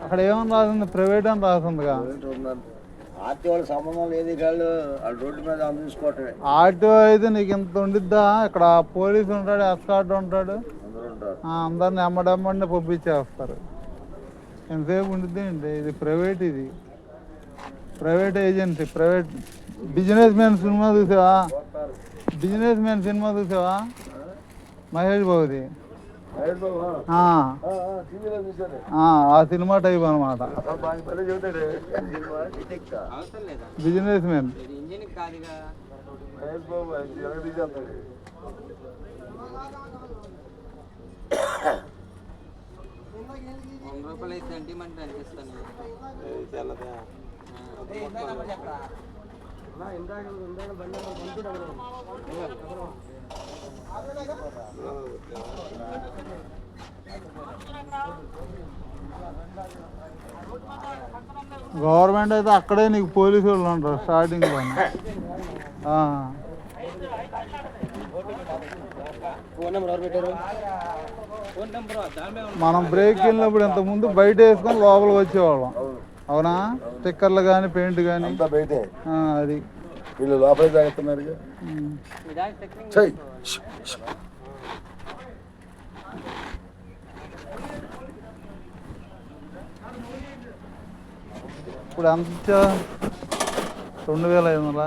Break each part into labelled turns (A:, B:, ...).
A: అక్కడ ఏమని రాసింది? ప్రైవేట్ అని రాసిందిగా.
B: ఆర్టీఓ సంబంధం లేదు, రోడ్డు మీద చూసుకోవటమే.
A: ఆర్టీఓ అయితే నీకు ఇంత ఉండిద్దా? ఇక్కడ పోలీసు ఉంటాడు, ఎస్కార్ట్ ఉంటాడు, అందరిని ఎమ్మడెమ్మడిని పంపించేస్తారు. ఎంతసేపు ఉండిద్ది ఏంటి? ఇది ప్రైవేట్, ఇది private agency, private. Business man cinema చూసావా? బిజినెస్ మ్యాన్ సినిమా చూసావా? మహేష్ బాబుది. ఆ సినిమా టైప్ అనమాట. Business man. గవర్నమెంట్ అయితే అక్కడే నీకు పోలీసు వాళ్ళు ఉంటారు స్టార్టింగ్లో. మనం బ్రేక్ వెళ్ళినప్పుడు ఇంతకుముందు బయట వేసుకొని లోపలికి వచ్చేవాళ్ళం, అవునా? స్టిక్కర్లు కానీ పెయింట్ కానీ అది
B: వీళ్ళు లోపల తాగుతున్నారు.
A: ఇప్పుడు ఎంత? 2500.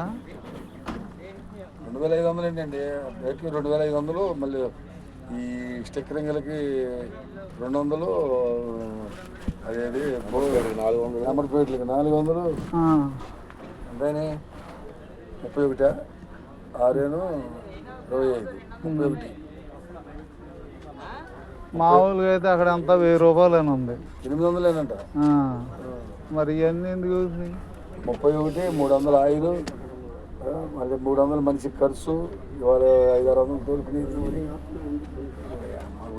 B: 2500 ఏంటండి? రేట్కి 2500, మళ్ళీ ఈ స్టిక్కరింగ్లకి 200, అదేది 400, నెంబర్ ప్లేట్లకి 400. అంతేనే 31, 6, 25, 31.
A: మామూలుగా అయితే అక్కడ అంతా 1000 రూపాయలని ఉంది.
B: 800
A: మరి ఇవన్నీ ఎందుకు అవుతుంది?
B: 31, 300 ఆయిల్, మళ్ళీ 300 మనిషి ఖర్చు. ఇవాళ 500-600 దొరికినాయి.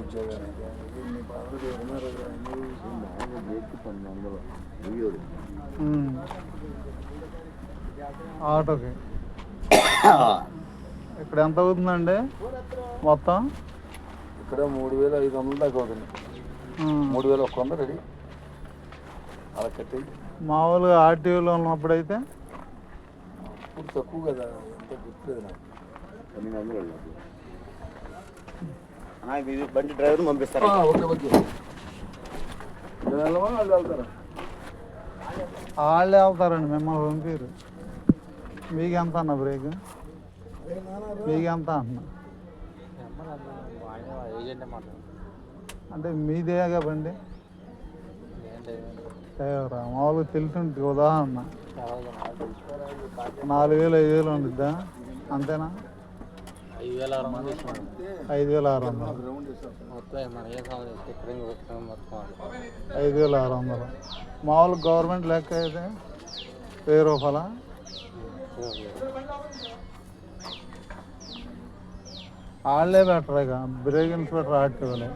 B: ఉద్యోగానికి
A: ఆటోకి ఇక్కడ ఎంత అవుతుందండి మొత్తం?
B: ఇక్కడ 3500 దాకా అవుతుంది. 3100 రెడీ అలా కట్టి.
A: మామూలుగా ఆర్టీఓలో ఉన్నప్పుడైతే
B: ఇప్పుడు తక్కువ కదా, ఎంత గుర్తులేదు నాకు. 800 బండి డ్రైవర్ పంపిస్తారు.
A: వాళ్ళే వెళ్తారండి, మిమ్మల్ని పంపిరు. మీకు ఎంత అన్న బ్రేక్? మీకు ఎంత అన్న? అంటే మీదేగా బండి డ్రైవరా? మామూలుగా తెలిసి ఉదాహరణ 4000-5000 ఉండిద్దా? అంతేనా? 5600. 5600 మామూలు గవర్నమెంట్ లెక్క అయితే 1000 రూపాయల. వాళ్ళే బెటర్ ఇక, బ్రేక్ ఇన్స్పెక్టర్ ఆర్టీఓలే.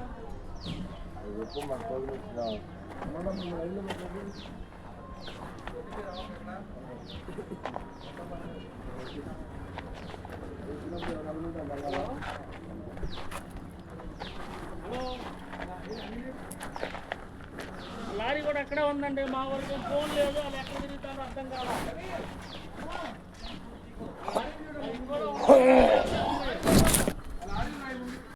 C: లారీ కూడా అక్కడే ఉందండి. మా వరకు ఫోన్ లేదు, అది ఎక్కడ తిరుగుతారో అర్థం కావాలి.